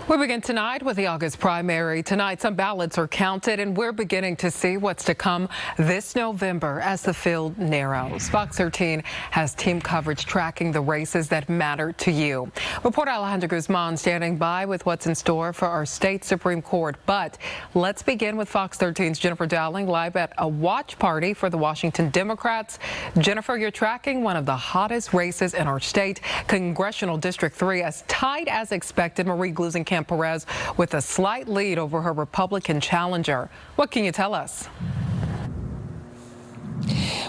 We begin tonight with the August primary. Tonight, some ballots are counted, and we're beginning to see what's to come this November as the field narrows. Fox 13 has team coverage tracking the races that matter to you. Reporter Alejandra Guzman standing by with what's in store for our state Supreme Court. But let's begin with Fox 13's Jennifer Dowling live at a watch party for the Washington Democrats. Jennifer, you're tracking one of the hottest races in our state, Congressional District 3, as tight as expected. Marie Perez with a slight lead over her Republican challenger. What can you tell us?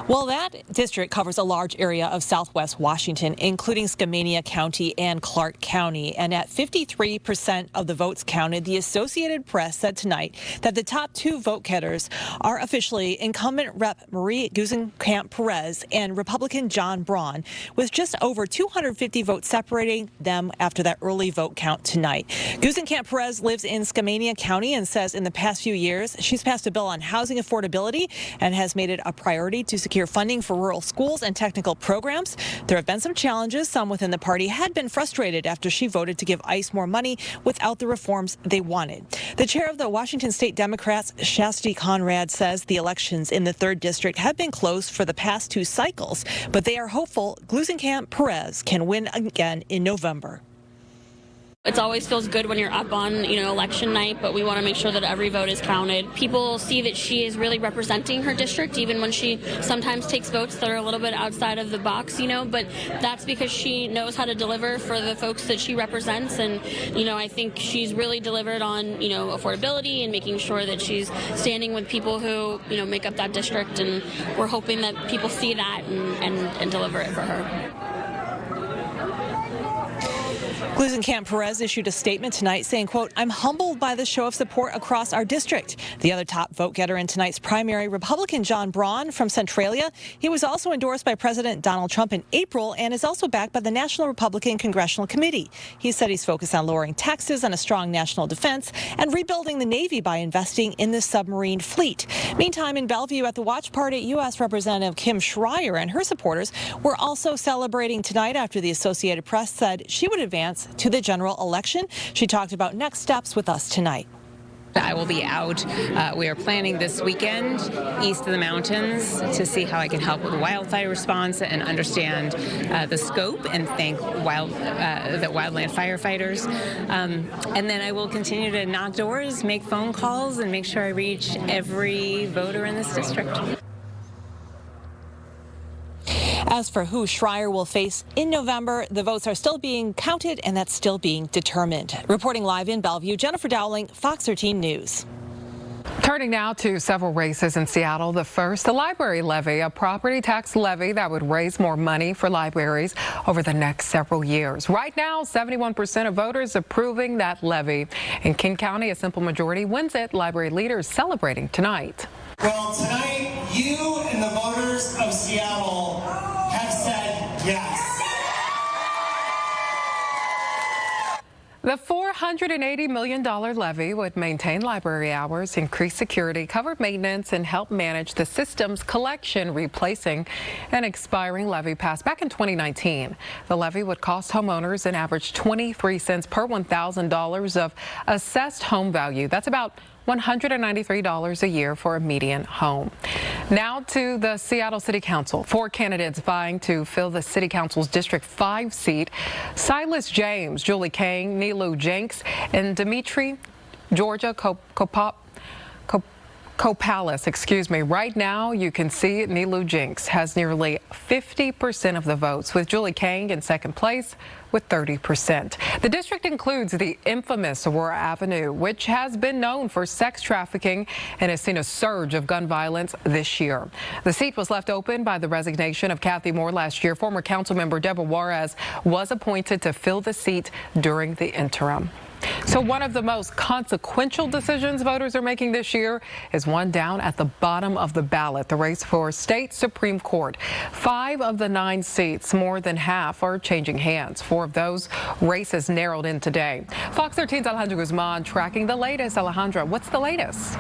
Well, that district covers a large area of southwest Washington, including Skamania County and Clark County. And at 53% of the votes counted, the Associated Press said tonight that the top two vote getters are officially incumbent Rep. Marie Perez and Republican John Braun, with just over 250 votes separating them after that early vote count tonight. Perez lives in Skamania County and says in the past few years she's passed a bill on housing affordability and has made it a priority to secure funding for rural schools and technical programs. There have been some challenges. Some within the party had been frustrated after she voted to give ICE more money without the reforms they wanted. The chair of the Washington State Democrats, Shasti Conrad, says the elections in the 3rd District have been close for the past 2 cycles, but they are hopeful Perez can win again in November. It always feels good when you're up on, election night, but we want to make sure that every vote is counted. People see that she is really representing her district, even when she sometimes takes votes that are a little bit outside of the box, but that's because she knows how to deliver for the folks that she represents. And, I think she's really delivered on, affordability and making sure that she's standing with people who, make up that district. And we're hoping that people see that and deliver it for her. Perez issued a statement tonight saying, quote, "I'm humbled by the show of support across our district." The other top vote getter in tonight's primary, Republican John Braun from Centralia. He was also endorsed by President Donald Trump in April and is also backed by the National Republican Congressional Committee. He said he's focused on lowering taxes and a strong national defense and rebuilding the Navy by investing in the submarine fleet. Meantime, in Bellevue at the watch party, U.S. Representative Kim Schreier and her supporters were also celebrating tonight after the Associated Press said she would advance to the general election. She talked about next steps with us tonight. I will be out. We are planning this weekend east of the mountains to see how I can help with the wildfire response and understand the scope and thank the wildland firefighters. And then I will continue to knock doors, make phone calls, and make sure I reach every voter in this district. As for who Schreier will face in November, the votes are still being counted, and that's still being determined. Reporting live in Bellevue, Jennifer Dowling, Fox 13 News. Turning now to several races in Seattle. The first, the library levy, a property tax levy that would raise more money for libraries over the next several years. Right now, 71% of voters approving that levy. In King County, a simple majority wins it. Library leaders celebrating tonight. Well, tonight, you and the voters of Seattle have said yes. The $480 million levy would maintain library hours, increase security, cover maintenance, and help manage the system's collection, replacing an expiring levy passed back in 2019. The levy would cost homeowners an average 23 cents per $1,000 of assessed home value. That's about $193 a year for a median home. Now to the Seattle City Council. 4 candidates vying to fill the City Council's District 5 seat. Silas James, Julie Kang, Nilu Jenks, and Dimitri Georgia Kopalis, Right now, you can see Nilu Jenks has nearly 50% of the votes, with Julie Kang in second place with 30%. The district includes the infamous Aurora Avenue, which has been known for sex trafficking and has seen a surge of gun violence this year. The seat was left open by the resignation of Kathy Moore last year. Former council member Deborah Juarez was appointed to fill the seat during the interim. So one of the most consequential decisions voters are making this year is one down at the bottom of the ballot, the race for state Supreme Court. 5 of the 9 seats, more than half, are changing hands. 4 of those races narrowed in today. Fox 13's Alejandra Guzman tracking the latest. Alejandra, what's the latest?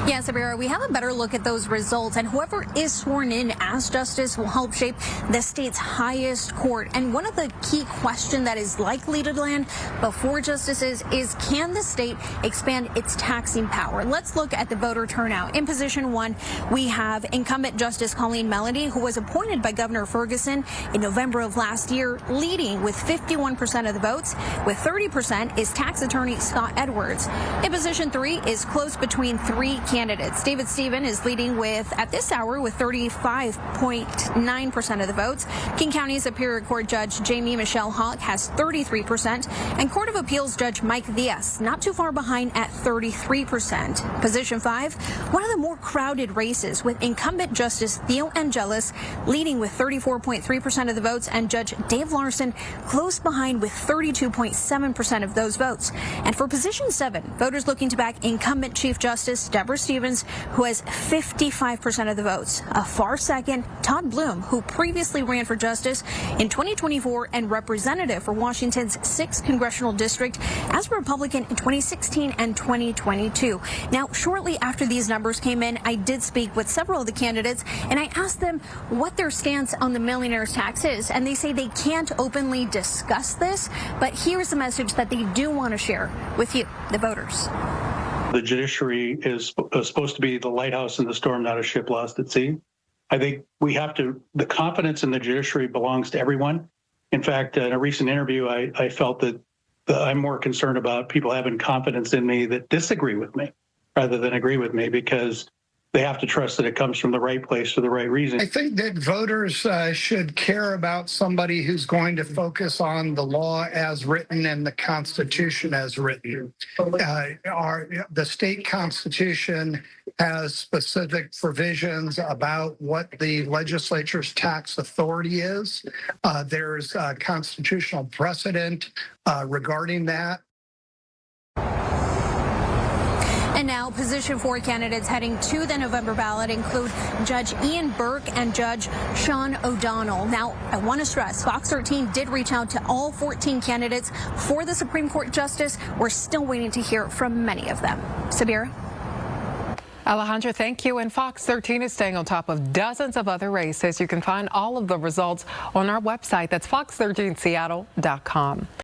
Yeah, Sabira, we have a better look at those results, and whoever is sworn in as justice will help shape the state's highest court. And one of the key questions that is likely to land before justices is, can the state expand its taxing power? Let's look at the voter turnout. In position 1, we have incumbent Justice Colleen Melody, who was appointed by Governor Ferguson in November of last year, leading with 51% of the votes. With 30% is tax attorney Scott Edwards. In position 3 is close between 3 candidates. David Stephen is leading with, at this hour, with 35.9% of the votes. King County Superior Court Judge Jamie Michelle Hawk has 33%, and Court of Appeals Judge Mike Diaz not too far behind at 33%. Position 5, one of the more crowded races, with incumbent Justice Theo Angelis leading with 34.3% of the votes, and Judge Dave Larson close behind with 32.7% of those votes. And for position 7, voters looking to back incumbent Chief Justice Deborah Stevens, who has 55% of the votes. A far second, Todd Bloom, who previously ran for justice in 2024 and representative for Washington's 6th Congressional District as a Republican in 2016 and 2022. Now, shortly after these numbers came in, I did speak with several of the candidates, and I asked them what their stance on the millionaire's tax is, and they say they can't openly discuss this, but here's the message that they do want to share with you, the voters. The judiciary is supposed to be the lighthouse in the storm, not a ship lost at sea. I think the confidence in the judiciary belongs to everyone. In fact, in a recent interview, I felt that I'm more concerned about people having confidence in me that disagree with me rather than agree with me, because they have to trust that it comes from the right place for the right reason. I think that voters should care about somebody who's going to focus on the law as written and the Constitution as written. The state Constitution has specific provisions about what the legislature's tax authority is. There's a constitutional precedent regarding that. And now, position 4 candidates heading to the November ballot include Judge Ian Burke and Judge Sean O'Donnell. Now, I want to stress, Fox 13 did reach out to all 14 candidates for the Supreme Court justice. We're still waiting to hear from many of them. Sabira? Alejandra, thank you. And Fox 13 is staying on top of dozens of other races. You can find all of the results on our website. That's fox13seattle.com.